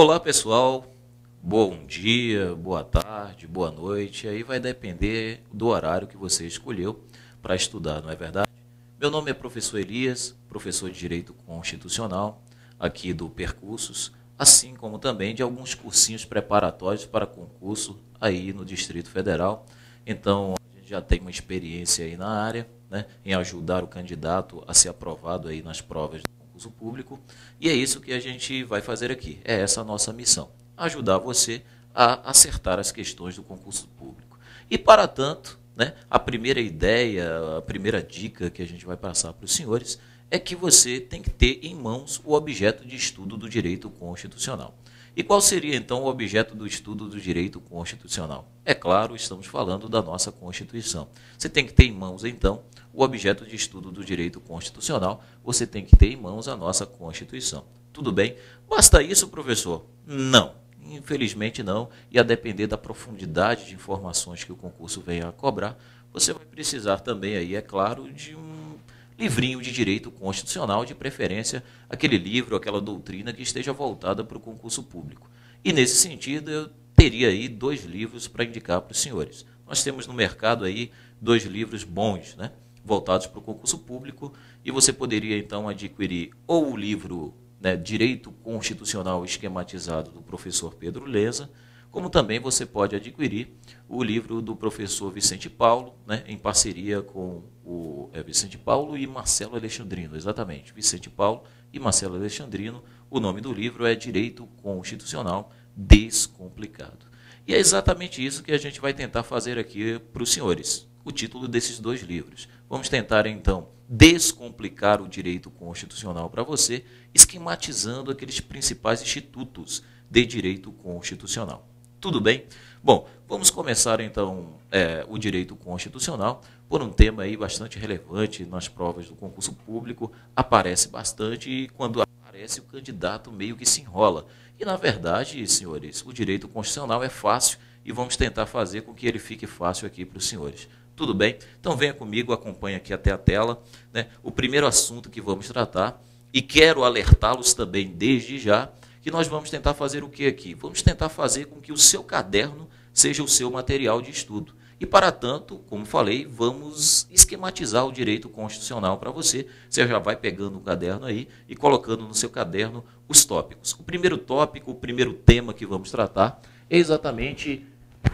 Olá pessoal, bom dia, boa tarde, boa noite. Aí vai depender do horário que você escolheu para estudar, não é verdade? Meu nome é professor Elias, professor de Direito Constitucional aqui do Percursos, assim como também de alguns cursinhos preparatórios para concurso aí no Distrito Federal. Então, a gente já tem uma experiência aí na área, né, em ajudar o candidato a ser aprovado aí nas provas do concurso público. E é isso que a gente vai fazer aqui. É essa a nossa missão: ajudar você a acertar as questões do concurso público. E para tanto, né, a primeira ideia, a primeira dica que a gente vai passar para os senhores é que você tem que ter em mãos o objeto de estudo do direito constitucional. E qual seria então o objeto do estudo do direito constitucional? É claro, estamos falando da nossa Constituição. Você tem que ter em mãos então o objeto de estudo do direito constitucional, você tem que ter em mãos a nossa Constituição. Tudo bem? Basta isso, professor? Não. Infelizmente não, e a depender da profundidade de informações que o concurso venha a cobrar, você vai precisar também aí, é claro, de um livrinho de direito constitucional, de preferência aquele livro, aquela doutrina que esteja voltada para o concurso público. E nesse sentido eu teria aí 2 livros para indicar para os senhores. Nós temos no mercado aí 2 livros bons, né, voltados para o concurso público, e você poderia então adquirir ou o livro, né, Direito Constitucional Esquematizado, do professor Pedro Leza, como também você pode adquirir o livro do professor Vicente Paulo, né, em parceria com o Vicente Paulo e Marcelo Alexandrino, exatamente, Vicente Paulo e Marcelo Alexandrino. O nome do livro é Direito Constitucional Descomplicado. E é exatamente isso que a gente vai tentar fazer aqui para os senhores, o título desses 2 livros. Vamos tentar, então, descomplicar o direito constitucional para você, esquematizando aqueles principais institutos de direito constitucional. Tudo bem? Bom, vamos começar, então, o direito constitucional por um tema aí bastante relevante nas provas do concurso público. Aparece bastante e, quando aparece, o candidato meio que se enrola. E, na verdade, senhores, o direito constitucional é fácil e vamos tentar fazer com que ele fique fácil aqui para os senhores. Tudo bem? Então venha comigo, acompanhe aqui até a tela, né, o primeiro assunto que vamos tratar, e quero alertá-los também desde já que nós vamos tentar fazer o que aqui? Vamos tentar fazer com que o seu caderno seja o seu material de estudo. E para tanto, como falei, vamos esquematizar o direito constitucional para você. Você já vai pegando o caderno aí e colocando no seu caderno os tópicos. O primeiro tópico, o primeiro tema que vamos tratar é exatamente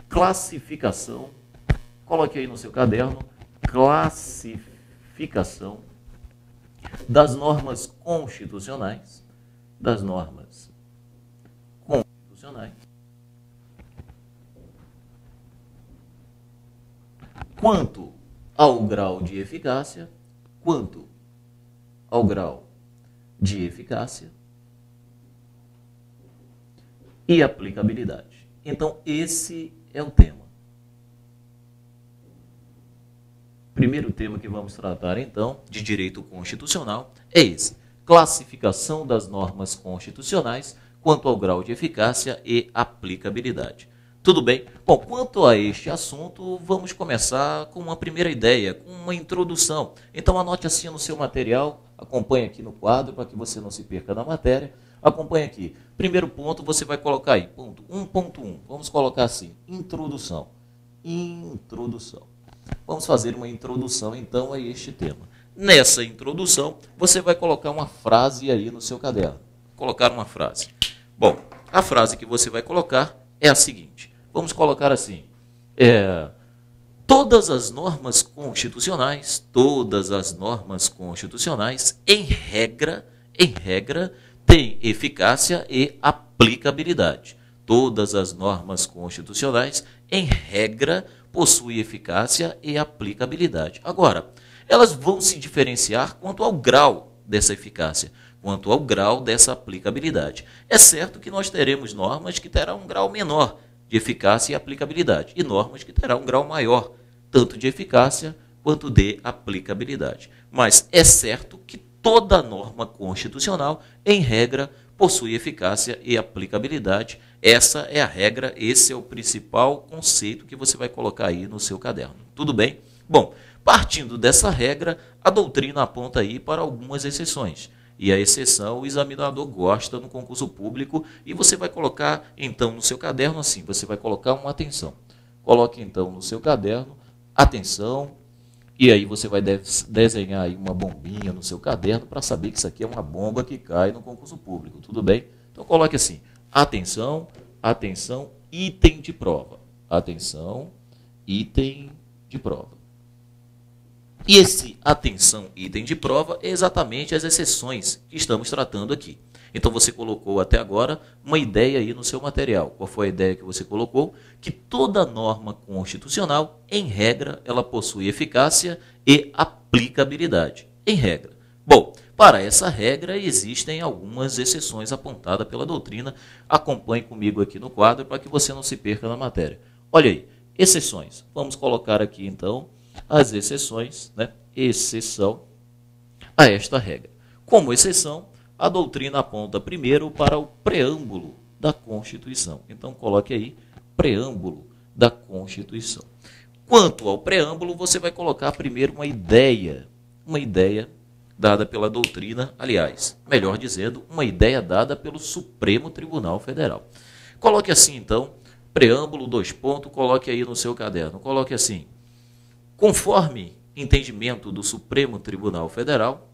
classificação. Coloque aí no seu caderno, classificação das normas constitucionais, quanto ao grau de eficácia, e aplicabilidade. Então, esse é o tema. Primeiro tema que vamos tratar, então, de direito constitucional é esse: classificação das normas constitucionais quanto ao grau de eficácia e aplicabilidade. Tudo bem? Bom, quanto a este assunto, vamos começar com uma primeira ideia, com uma introdução. Então, anote assim no seu material, acompanhe aqui no quadro para que você não se perca na matéria. Acompanhe aqui. Primeiro ponto, você vai colocar aí, ponto 1.1. Vamos colocar assim, introdução. Vamos fazer uma introdução, então, a este tema. Nessa introdução, você vai colocar uma frase aí no seu caderno. Colocar uma frase. Bom, a frase que você vai colocar é a seguinte. Vamos colocar assim. Todas as normas constitucionais, em regra, têm eficácia e aplicabilidade. Todas as normas constitucionais, em regra, possuem eficácia e aplicabilidade. Agora, elas vão se diferenciar quanto ao grau dessa eficácia, quanto ao grau dessa aplicabilidade. É certo que nós teremos normas que terão um grau menor de eficácia e aplicabilidade, e normas que terão um grau maior, tanto de eficácia quanto de aplicabilidade. Mas é certo que toda norma constitucional, em regra, possui eficácia e aplicabilidade. Essa é a regra, esse é o principal conceito que você vai colocar aí no seu caderno. Tudo bem? Bom, partindo dessa regra, a doutrina aponta aí para algumas exceções. e a exceção o examinador gosta no concurso público, e você vai colocar então no seu caderno assim, você vai colocar uma atenção. Coloque então no seu caderno, atenção, e aí você vai desenhar aí uma bombinha no seu caderno para saber que isso aqui é uma bomba que cai no concurso público, tudo bem? Então coloque assim, atenção, atenção, item de prova. Atenção, item de prova. E esse atenção, item de prova é exatamente as exceções que estamos tratando aqui. Então você colocou até agora uma ideia aí no seu material. Qual foi a ideia que você colocou? Que toda norma constitucional, em regra, ela possui eficácia e aplicabilidade. Em regra. Bom, para essa regra existem algumas exceções apontadas pela doutrina. Acompanhe comigo aqui no quadro para que você não se perca na matéria. Olha aí, exceções. Vamos colocar aqui então as exceções, né? Exceção a esta regra. Como exceção, a doutrina aponta primeiro para o preâmbulo da Constituição. Então, coloque aí, preâmbulo da Constituição. Quanto ao preâmbulo, você vai colocar primeiro uma ideia dada pela doutrina, aliás, melhor dizendo, uma ideia dada pelo Supremo Tribunal Federal. Coloque assim, então, preâmbulo, 2 pontos, coloque aí no seu caderno. Coloque assim, conforme entendimento do Supremo Tribunal Federal,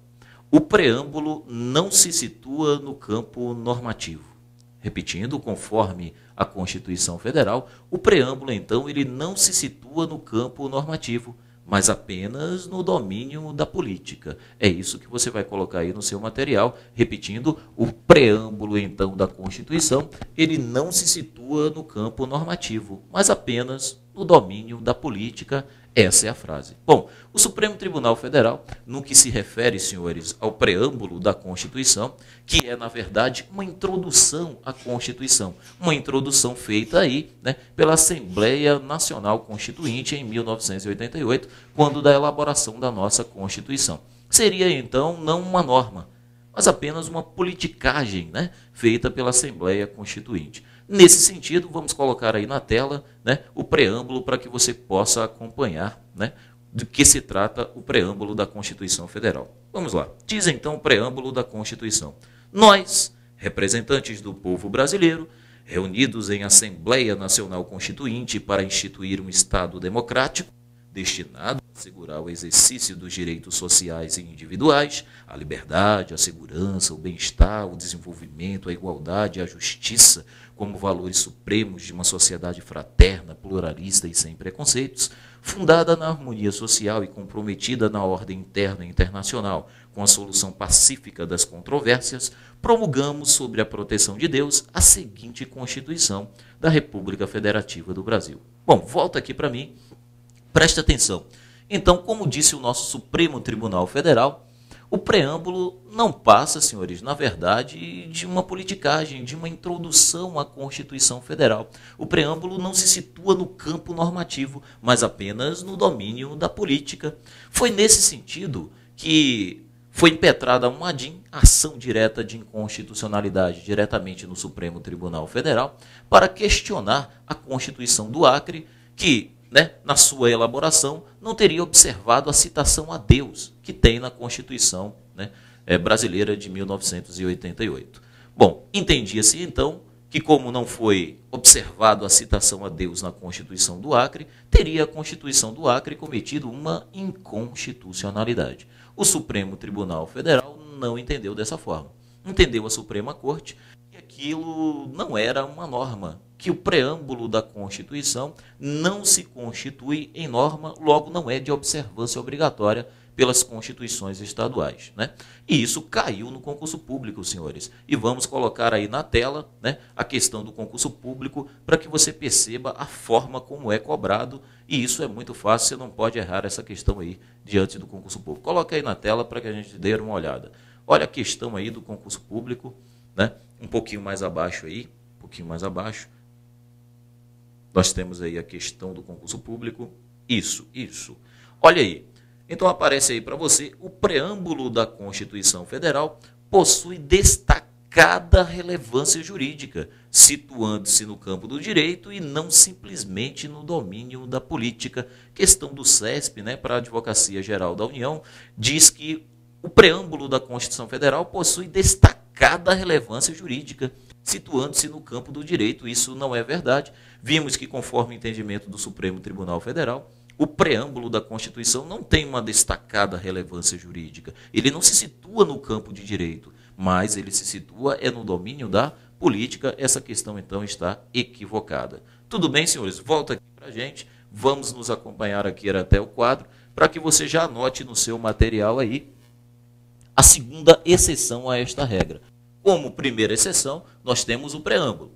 o preâmbulo não se situa no campo normativo. Repetindo, conforme a Constituição Federal, o preâmbulo, então, ele não se situa no campo normativo, mas apenas no domínio da política. É isso que você vai colocar aí no seu material. Repetindo, o preâmbulo, então, da Constituição, ele não se situa no campo normativo, mas apenas no domínio da política. Essa é a frase. Bom, o Supremo Tribunal Federal, no que se refere, senhores, ao preâmbulo da Constituição, que é, na verdade, uma introdução à Constituição, uma introdução feita aí, né, pela Assembleia Nacional Constituinte em 1988, quando da elaboração da nossa Constituição. Seria, então, não uma norma, mas apenas uma politicagem, né, feita pela Assembleia Constituinte. Nesse sentido, vamos colocar aí na tela, né, o preâmbulo para que você possa acompanhar, né, do que se trata o preâmbulo da Constituição Federal. Vamos lá. Diz então o preâmbulo da Constituição. Nós, representantes do povo brasileiro, reunidos em Assembleia Nacional Constituinte para instituir um Estado democrático, destinado a assegurar o exercício dos direitos sociais e individuais, a liberdade, a segurança, o bem-estar, o desenvolvimento, a igualdade e a justiça como valores supremos de uma sociedade fraterna, pluralista e sem preconceitos, fundada na harmonia social e comprometida na ordem interna e internacional com a solução pacífica das controvérsias, promulgamos, sobre a proteção de Deus, a seguinte Constituição da República Federativa do Brasil. Bom, volta aqui para mim. Preste atenção. Então, como disse o nosso Supremo Tribunal Federal, o preâmbulo não passa, senhores, na verdade, de uma politicagem, de uma introdução à Constituição Federal. O preâmbulo não se situa no campo normativo, mas apenas no domínio da política. Foi nesse sentido que foi impetrada uma ação direta de inconstitucionalidade diretamente no Supremo Tribunal Federal para questionar a Constituição do Acre, que, né, na sua elaboração, não teria observado a citação a Deus que tem na Constituição, né, brasileira de 1988. Bom, entendia-se então que, como não foi observado a citação a Deus na Constituição do Acre, teria a Constituição do Acre cometido uma inconstitucionalidade. O Supremo Tribunal Federal não entendeu dessa forma. Entendeu a Suprema Corte que aquilo não era uma norma, que o preâmbulo da Constituição não se constitui em norma, logo não é de observância obrigatória pelas constituições estaduais, né? E isso caiu no concurso público, senhores. E vamos colocar aí na tela, né, a questão do concurso público para que você perceba a forma como é cobrado. E isso é muito fácil, você não pode errar essa questão aí diante do concurso público. Coloca aí na tela para que a gente dê uma olhada. Olha a questão aí do concurso público, né? Um pouquinho mais abaixo aí, um pouquinho mais abaixo. Nós temos aí a questão do concurso público. Isso. Olha aí. Então aparece aí para você, o preâmbulo da Constituição Federal possui destacada relevância jurídica, situando-se no campo do direito e não simplesmente no domínio da política. Questão do CESP, né, para a Advocacia Geral da União, diz que O preâmbulo da Constituição Federal possui destacada relevância jurídica, situando-se no campo do direito. Isso não é verdade. Vimos que, conforme o entendimento do Supremo Tribunal Federal, o preâmbulo da Constituição não tem uma destacada relevância jurídica. Ele não se situa no campo de direito, mas ele se situa no domínio da política. Essa questão, então, está equivocada. Tudo bem, senhores? Volta aqui para a gente. Vamos nos acompanhar aqui até o quadro, para que você já anote no seu material aí a segunda exceção a esta regra. Como primeira exceção, nós temos o preâmbulo.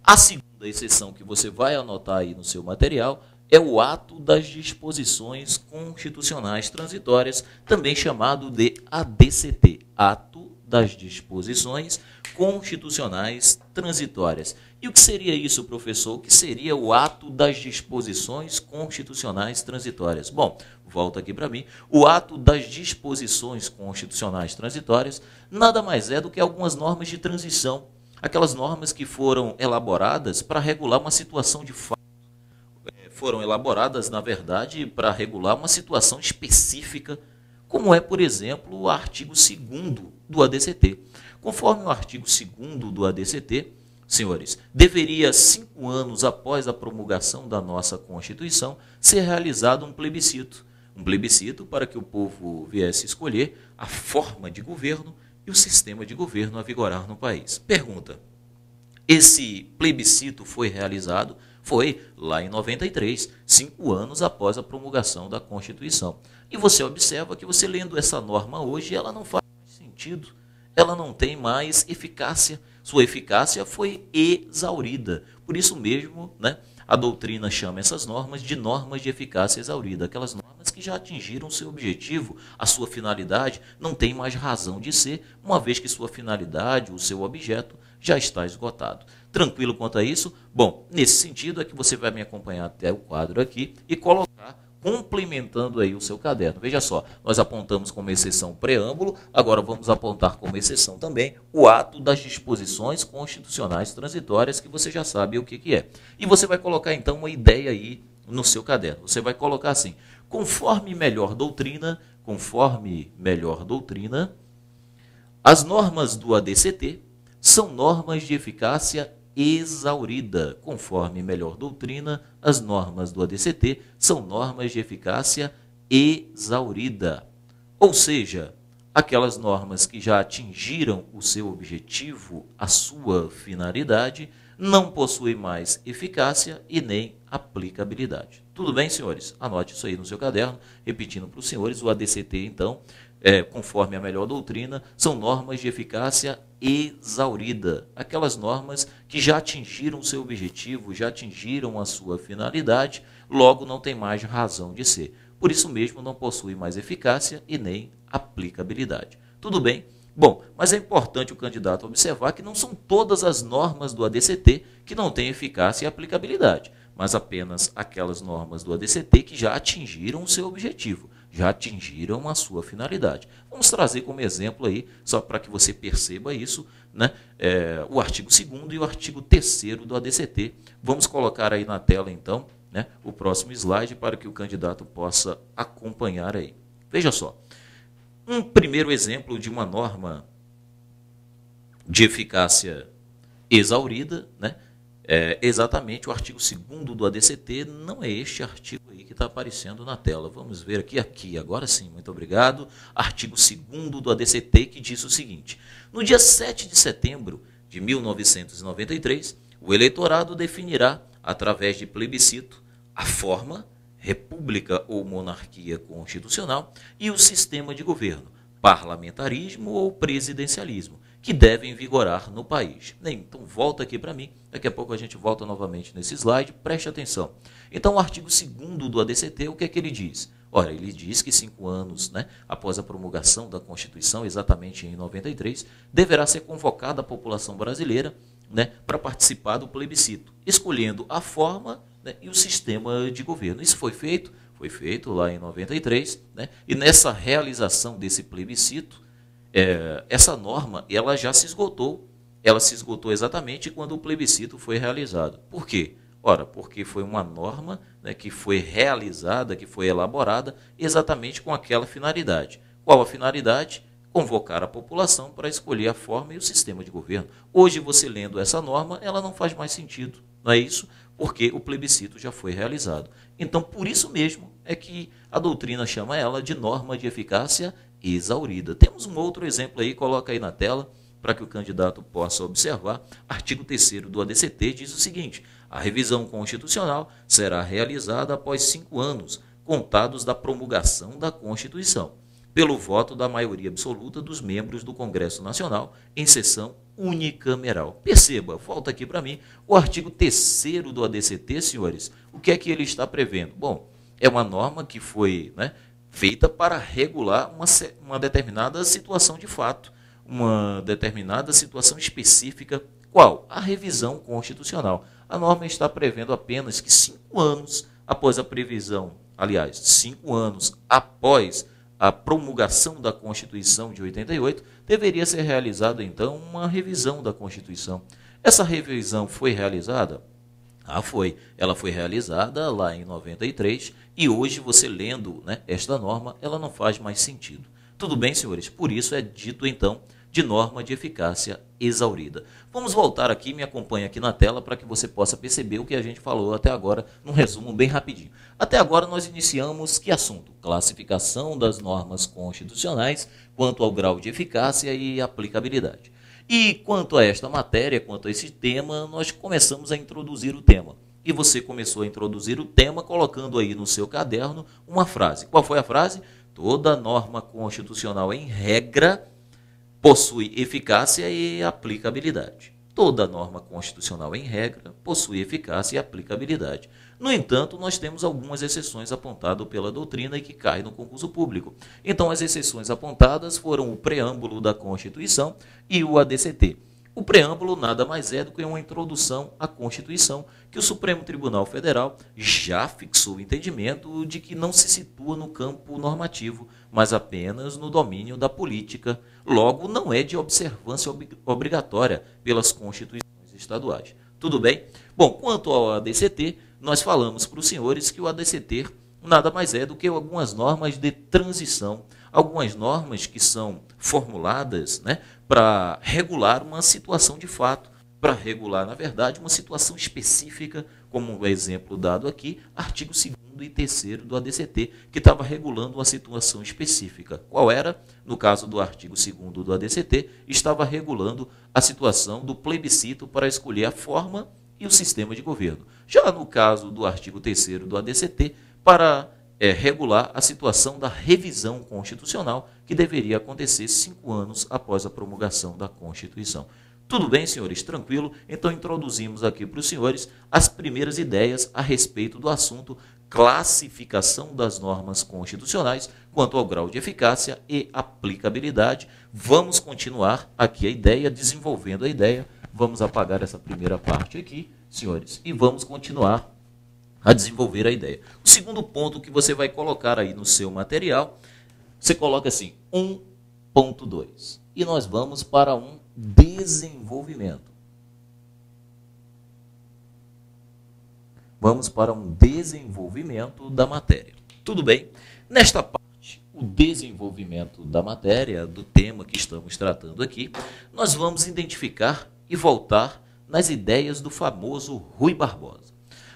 A segunda exceção que você vai anotar aí no seu material é o ato das disposições constitucionais transitórias, também chamado de ADCT, Ato das Disposições Constitucionais Transitórias. E o que seria isso, professor? O que seria o ato das disposições constitucionais transitórias? Bom, volta aqui para mim. O ato das disposições constitucionais transitórias nada mais é do que algumas normas de transição, aquelas normas que foram elaboradas para regular uma situação de fato. Foram elaboradas, na verdade, para regular uma situação específica, como é, por exemplo, o artigo 2º do ADCT. Conforme o artigo 2º do ADCT, senhores, deveria, 5 anos após a promulgação da nossa Constituição, ser realizado um plebiscito. Um plebiscito para que o povo viesse escolher a forma de governo e o sistema de governo a vigorar no país. Pergunta: esse plebiscito foi realizado? Foi lá em 93, 5 anos após a promulgação da Constituição. E você observa que você lendo essa norma hoje, ela não faz mais sentido, ela não tem mais eficácia, sua eficácia foi exaurida. Por isso mesmo, a doutrina chama essas normas de normas de eficácia exaurida, aquelas normas que já atingiram seu objetivo, a sua finalidade, não tem mais razão de ser, uma vez que sua finalidade, o seu objeto, já está esgotado. Tranquilo quanto a isso? Bom, nesse sentido é que você vai me acompanhar até o quadro aqui e colocar, complementando aí o seu caderno. Veja só, nós apontamos como exceção o preâmbulo, agora vamos apontar como exceção também o ato das disposições constitucionais transitórias, que você já sabe o que é. E você vai colocar então uma ideia aí no seu caderno. Você vai colocar assim: conforme melhor doutrina, as normas do ADCT são normas de eficácia exaurida. Conforme melhor doutrina, as normas do ADCT são normas de eficácia exaurida. Ou seja, aquelas normas que já atingiram o seu objetivo, a sua finalidade, não possuem mais eficácia e nem aplicabilidade. Tudo bem, senhores? Anote isso aí no seu caderno. Repetindo para os senhores, o ADCT, então, conforme a melhor doutrina, são normas de eficácia exaurida. Aquelas normas que já atingiram o seu objetivo, já atingiram a sua finalidade, logo não tem mais razão de ser. Por isso mesmo não possui mais eficácia e nem aplicabilidade. Tudo bem? Bom, mas é importante o candidato observar que não são todas as normas do ADCT que não têm eficácia e aplicabilidade, mas apenas aquelas normas do ADCT que já atingiram o seu objetivo, já atingiram a sua finalidade. Vamos trazer como exemplo aí, só para que você perceba isso, o artigo 2º e o artigo 3º do ADCT. Vamos colocar aí na tela, então, o próximo slide para que o candidato possa acompanhar aí. Veja só, um primeiro exemplo de uma norma de eficácia exaurida, é exatamente o artigo 2º do ADCT, não é este artigo aí que está aparecendo na tela. Vamos ver aqui, agora sim, muito obrigado. Artigo 2º do ADCT, que diz o seguinte: no dia 7 de setembro de 1993, o eleitorado definirá, através de plebiscito, a forma, república ou monarquia constitucional, e o sistema de governo, parlamentarismo ou presidencialismo, que devem vigorar no país. Então, volta aqui para mim, daqui a pouco a gente volta novamente nesse slide, preste atenção. Então, o artigo 2º do ADCT, o que é que ele diz? Ora, ele diz que 5 anos após a promulgação da Constituição, exatamente em 93, deverá ser convocada a população brasileira para participar do plebiscito, escolhendo a forma e o sistema de governo. Isso foi feito lá em 93, e nessa realização desse plebiscito, essa norma ela já se esgotou. Ela se esgotou exatamente quando o plebiscito foi realizado. Por quê? Ora, porque foi uma norma que foi realizada, que foi elaborada exatamente com aquela finalidade, Qual a finalidade? Convocar a população para escolher a forma e o sistema de governo. Hoje, você lendo essa norma, ela não faz mais sentido, não é isso? Porque o plebiscito já foi realizado. Então, por isso mesmo é que a doutrina chama ela de norma de eficácia exaurida. Temos um outro exemplo aí, coloca aí na tela, para que o candidato possa observar. Artigo 3º do ADCT diz o seguinte: a revisão constitucional será realizada após 5 anos, contados da promulgação da Constituição, pelo voto da maioria absoluta dos membros do Congresso Nacional em sessão unicameral. Perceba, volta aqui para mim, o artigo 3º do ADCT, senhores, o que é que ele está prevendo? Bom, é uma norma que foi feita para regular uma determinada situação de fato, uma determinada situação específica. Qual? A revisão constitucional. A norma está prevendo apenas que 5 anos após a previsão, aliás, 5 anos após a promulgação da Constituição de 88, deveria ser realizada, então, uma revisão da Constituição. Essa revisão foi realizada? Foi. Ela foi realizada lá em 93 e hoje, você lendo esta norma, ela não faz mais sentido. Tudo bem, senhores? Por isso é dito, então, de norma de eficácia exaurida. Vamos voltar aqui, me acompanha aqui na tela para que você possa perceber o que a gente falou até agora, num resumo bem rapidinho. Até agora nós iniciamos que assunto? Classificação das normas constitucionais quanto ao grau de eficácia e aplicabilidade. E quanto a esta matéria, quanto a esse tema, nós começamos a introduzir o tema. E você começou a introduzir o tema colocando aí no seu caderno uma frase. Qual foi a frase? Toda norma constitucional, em regra, possui eficácia e aplicabilidade. Toda norma constitucional, em regra, possui eficácia e aplicabilidade. No entanto, nós temos algumas exceções apontadas pela doutrina e que caem no concurso público. Então, as exceções apontadas foram o preâmbulo da Constituição e o ADCT. O preâmbulo nada mais é do que uma introdução à Constituição, que o Supremo Tribunal Federal já fixou o entendimento de que não se situa no campo normativo, mas apenas no domínio da política. Logo, não é de observância obrigatória pelas constituições estaduais. Tudo bem? Bom, quanto ao ADCT, nós falamos para os senhores que o ADCT nada mais é do que algumas normas de transição, algumas normas que são formuladas para regular uma situação de fato, para regular, na verdade, uma situação específica, como o exemplo dado aqui, artigo 2º e 3º do ADCT, que estava regulando uma situação específica. Qual era? No caso do artigo 2º do ADCT, estava regulando a situação do plebiscito para escolher a forma e o sistema de governo. Já no caso do artigo 3º do ADCT, para regular a situação da revisão constitucional, que deveria acontecer 5 anos após a promulgação da Constituição. Tudo bem, senhores? Tranquilo? Então, introduzimos aqui para os senhores as primeiras ideias a respeito do assunto classificação das normas constitucionais quanto ao grau de eficácia e aplicabilidade. Vamos continuar aqui a ideia, desenvolvendo a ideia. Vamos apagar essa primeira parte aqui, senhores, e vamos continuar a desenvolver a ideia. O segundo ponto que você vai colocar aí no seu material, você coloca assim, 1.2. E nós vamos para um desenvolvimento. Vamos para um desenvolvimento da matéria. Tudo bem? Nesta parte, o desenvolvimento da matéria, do tema que estamos tratando aqui, nós vamos identificar e voltar nas ideias do famoso Rui Barbosa.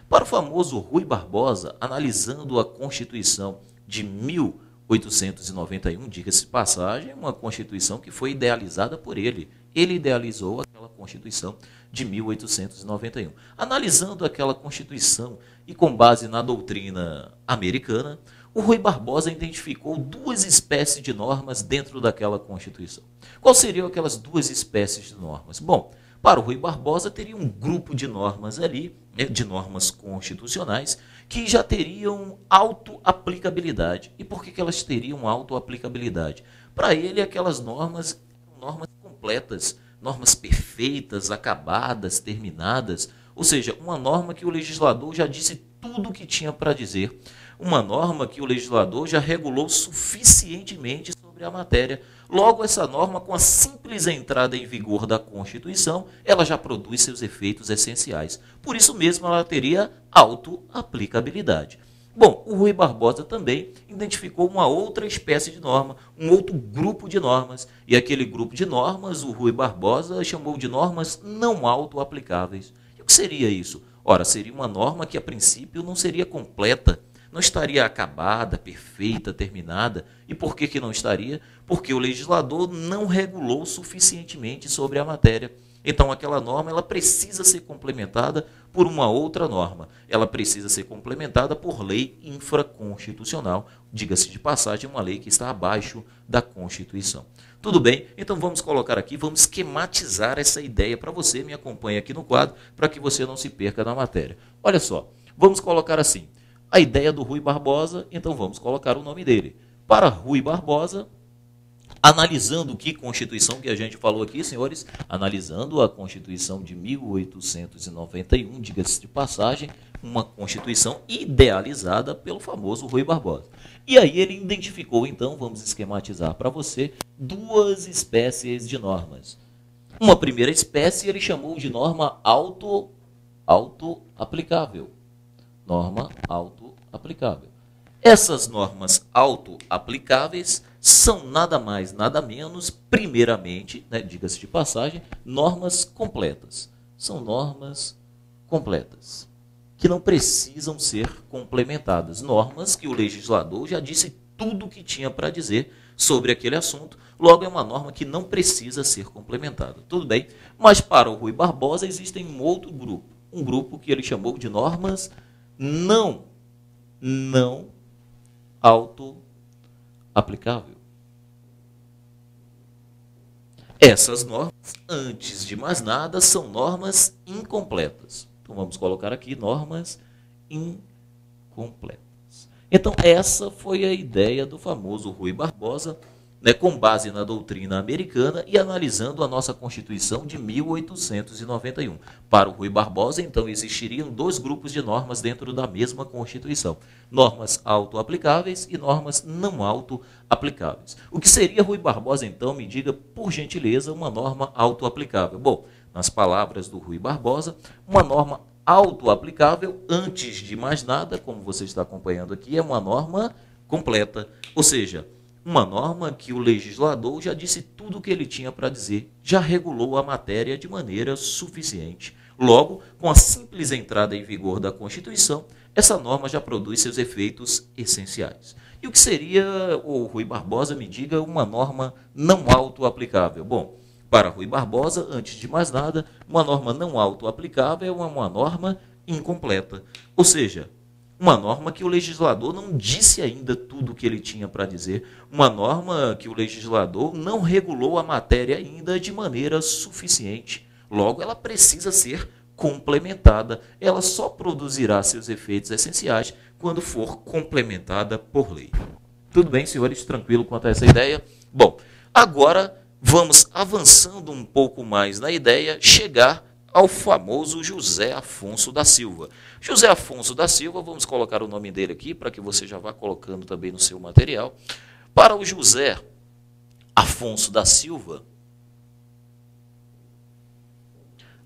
Para o famoso Rui Barbosa, analisando a Constituição de 1891, diga-se de passagem, uma Constituição que foi idealizada por ele. Ele idealizou aquela Constituição de 1891. Analisando aquela Constituição e com base na doutrina americana, o Rui Barbosa identificou 2 espécies de normas dentro daquela Constituição. Quais seriam aquelas 2 espécies de normas? Bom, para o Rui Barbosa, teria um grupo de normas ali, de normas constitucionais, que já teriam auto-aplicabilidade. E por que elas teriam auto-aplicabilidade? Para ele, aquelas normas eram normas completas, normas perfeitas, acabadas, terminadas. Ou seja, uma norma que o legislador já disse tudo o que tinha para dizer. Uma norma que o legislador já regulou suficientemente sobre a matéria. Logo, essa norma, com a simples entrada em vigor da Constituição, ela já produz seus efeitos essenciais. Por isso mesmo, ela teria auto-aplicabilidade. Bom, o Rui Barbosa também identificou uma outra espécie de norma, um outro grupo de normas, e aquele grupo de normas o Rui Barbosa chamou de normas não auto-aplicáveis. E o que seria isso? Ora, seria uma norma que a princípio não seria completa, não estaria acabada, perfeita, terminada. E por que não estaria? Porque o legislador não regulou suficientemente sobre a matéria. Então, aquela norma ela precisa ser complementada por uma outra norma. Ela precisa ser complementada por lei infraconstitucional. Diga-se de passagem, uma lei que está abaixo da Constituição. Tudo bem? Então, vamos colocar aqui, vamos esquematizar essa ideia para você. Me acompanhe aqui no quadro, para que você não se perca na matéria. Olha só, vamos colocar assim. A ideia do Rui Barbosa, então vamos colocar o nome dele. Para Rui Barbosa, analisando que Constituição que a gente falou aqui, senhores, analisando a Constituição de 1891, diga-se de passagem, uma Constituição idealizada pelo famoso Rui Barbosa. E aí ele identificou, então, vamos esquematizar para você, duas espécies de normas. Uma primeira espécie ele chamou de norma auto-aplicável. Norma auto-aplicável. Essas normas auto-aplicáveis são nada mais, nada menos, primeiramente, né, diga-se de passagem, normas completas. São normas completas, que não precisam ser complementadas. Normas que o legislador já disse tudo o que tinha para dizer sobre aquele assunto, logo é uma norma que não precisa ser complementada. Tudo bem? Mas para o Rui Barbosa existem um outro grupo, um grupo que ele chamou de normas não auto-aplicável. Essas normas, antes de mais nada, são normas incompletas. Então vamos colocar aqui normas incompletas. Então essa foi a ideia do famoso Rui Barbosa, né, com base na doutrina americana e analisando a nossa Constituição de 1891. Para o Rui Barbosa, então, existiriam dois grupos de normas dentro da mesma Constituição. Normas auto-aplicáveis e normas não auto-aplicáveis. O que seria, Rui Barbosa, então, me diga, por gentileza, uma norma auto-aplicável? Bom, nas palavras do Rui Barbosa, uma norma auto-aplicável, antes de mais nada, como você está acompanhando aqui, é uma norma completa, ou seja, uma norma que o legislador já disse tudo o que ele tinha para dizer, já regulou a matéria de maneira suficiente. Logo, com a simples entrada em vigor da Constituição, essa norma já produz seus efeitos essenciais. E o que seria, o Rui Barbosa, me diga, uma norma não auto-aplicável? Bom, para Rui Barbosa, antes de mais nada, uma norma não auto-aplicável é uma norma incompleta. Ou seja, uma norma que o legislador não disse ainda tudo o que ele tinha para dizer. Uma norma que o legislador não regulou a matéria ainda de maneira suficiente. Logo, ela precisa ser complementada. Ela só produzirá seus efeitos essenciais quando for complementada por lei. Tudo bem, senhores? Tranquilo quanto a essa ideia? Bom, agora vamos avançando um pouco mais na ideia, chegar ao famoso José Afonso da Silva. José Afonso da Silva, vamos colocar o nome dele aqui para que você já vá colocando também no seu material. Para o José Afonso da Silva,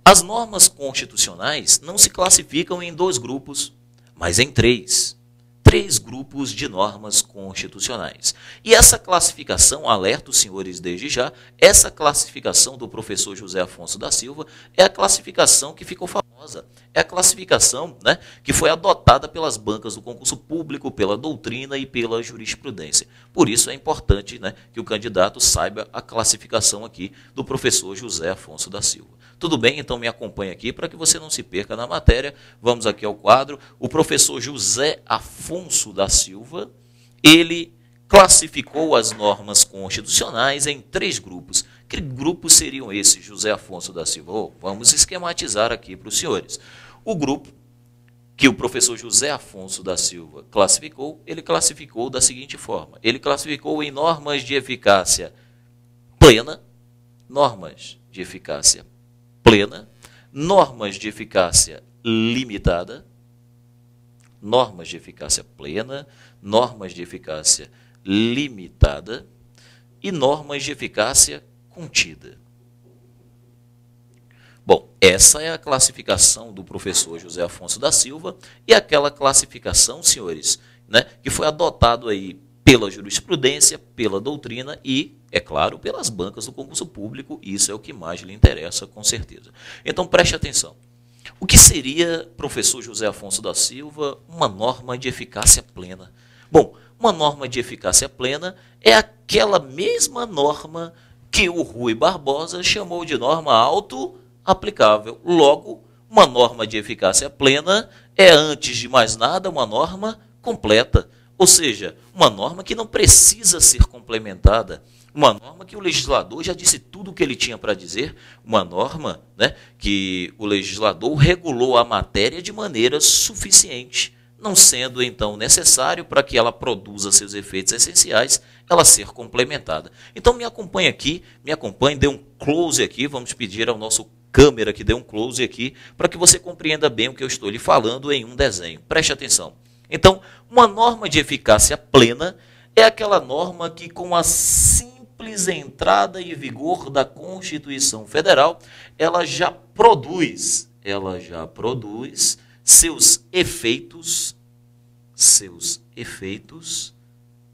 as normas constitucionais não se classificam em dois grupos, mas em três. Três grupos de normas constitucionais. E essa classificação, alerto os senhores desde já, essa classificação do professor José Afonso da Silva é a classificação que ficou famosa. É a classificação, né, que foi adotada pelas bancas do concurso público, pela doutrina e pela jurisprudência. Por isso é importante, né, que o candidato saiba a classificação aqui do professor José Afonso da Silva. Tudo bem? Então me acompanhe aqui para que você não se perca na matéria. Vamos aqui ao quadro. O professor José Afonso da Silva, ele classificou as normas constitucionais em três grupos. Que grupos seriam esses, José Afonso da Silva? Vamos esquematizar aqui para os senhores. O grupo que o professor José Afonso da Silva classificou, ele classificou da seguinte forma. Ele classificou em normas de eficácia plena, normas de eficácia plena, normas de eficácia limitada, normas de eficácia plena, normas de eficácia limitada e normas de eficácia contida. Bom, Essa é a classificação do professor José Afonso da Silva e aquela classificação, senhores, né, que foi adotado aí pela jurisprudência, pela doutrina e, é claro, pelas bancas do concurso público. Isso é o que mais lhe interessa, com certeza. Então, preste atenção. O que seria, professor José Afonso da Silva, uma norma de eficácia plena? Bom, uma norma de eficácia plena é aquela mesma norma que o Rui Barbosa chamou de norma auto-aplicável. Logo, uma norma de eficácia plena é, antes de mais nada, uma norma completa. Ou seja, uma norma que não precisa ser complementada, uma norma que o legislador já disse tudo o que ele tinha para dizer, uma norma, né, que o legislador regulou a matéria de maneira suficiente, não sendo então necessário para que ela produza seus efeitos essenciais, ela ser complementada. Então me acompanhe aqui, me acompanhe, dê um close aqui, vamos pedir ao nosso câmera que dê um close aqui, para que você compreenda bem o que eu estou lhe falando em um desenho. Preste atenção. Então, uma norma de eficácia plena é aquela norma que, com a simples entrada em vigor da Constituição Federal, ela já produz seus efeitos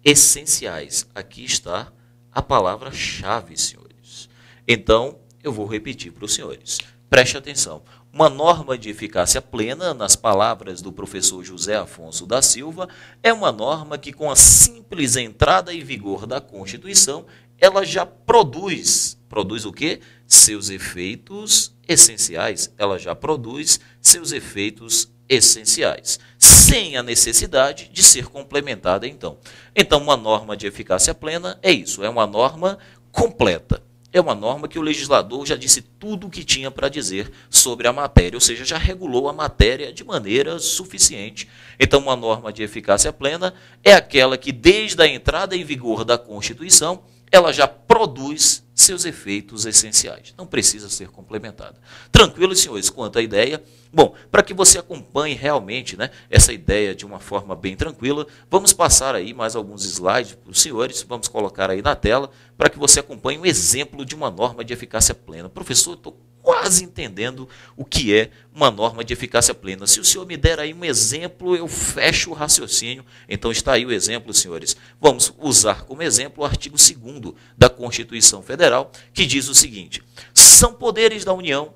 essenciais. Aqui está a palavra-chave, senhores. Então, eu vou repetir para os senhores. Preste atenção. Uma norma de eficácia plena, nas palavras do professor José Afonso da Silva, é uma norma que, com a simples entrada em vigor da Constituição, ela já produz o quê? Seus efeitos essenciais. Ela já produz seus efeitos essenciais, sem a necessidade de ser complementada, então. Então, uma norma de eficácia plena é isso, é uma norma completa. É uma norma que o legislador já disse tudo o que tinha para dizer sobre a matéria, ou seja, já regulou a matéria de maneira suficiente. Então, uma norma de eficácia plena é aquela que, desde a entrada em vigor da Constituição, ela já produz seus efeitos essenciais. Não precisa ser complementada. Tranquilo, senhores, quanto à ideia? Bom, para que você acompanhe realmente, né, essa ideia de uma forma bem tranquila, vamos passar aí mais alguns slides para os senhores, vamos colocar aí na tela, para que você acompanhe um exemplo de uma norma de eficácia plena. Professor, estou quase entendendo o que é uma norma de eficácia plena. Se o senhor me der aí um exemplo, eu fecho o raciocínio. Então está aí o exemplo, senhores. Vamos usar como exemplo o artigo 2º da Constituição Federal, que diz o seguinte: são poderes da União,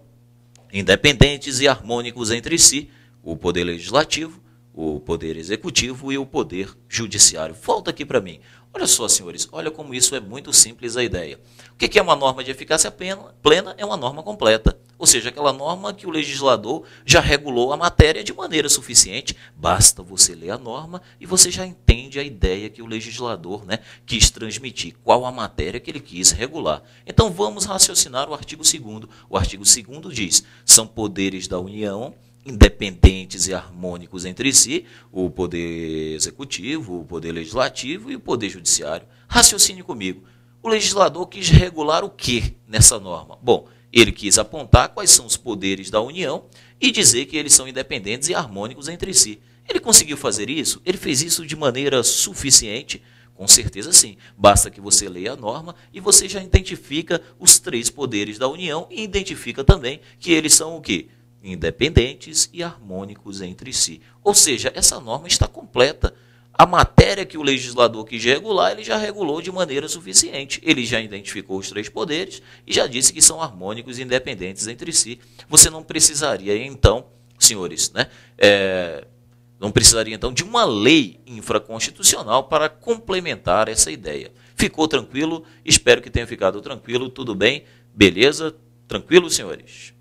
independentes e harmônicos entre si, o poder legislativo, o poder executivo e o poder judiciário. Volta aqui para mim. Olha só, senhores, olha como isso é muito simples a ideia. O que é uma norma de eficácia plena? É uma norma completa. Ou seja, aquela norma que o legislador já regulou a matéria de maneira suficiente. Basta você ler a norma e você já entende a ideia que o legislador, né, quis transmitir, qual a matéria que ele quis regular. Então vamos raciocinar o artigo 2º. O artigo 2º diz: são poderes da União, independentes e harmônicos entre si, o poder executivo, o poder legislativo e o poder judiciário. Raciocine comigo. O legislador quis regular o que nessa norma? Bom, ele quis apontar quais são os poderes da União e dizer que eles são independentes e harmônicos entre si. Ele conseguiu fazer isso? Ele fez isso de maneira suficiente? Com certeza sim. Basta que você leia a norma e você já identifica os 3 poderes da União e identifica também que eles são o quê? Independentes e harmônicos entre si. Ou seja, essa norma está completa. A matéria que o legislador quis regular, ele já regulou de maneira suficiente. Ele já identificou os 3 poderes e já disse que são harmônicos e independentes entre si. Você não precisaria, então, senhores, né, não precisaria, então, de uma lei infraconstitucional para complementar essa ideia. Ficou tranquilo? Espero que tenha ficado tranquilo. Tudo bem? Beleza? Tranquilo, senhores?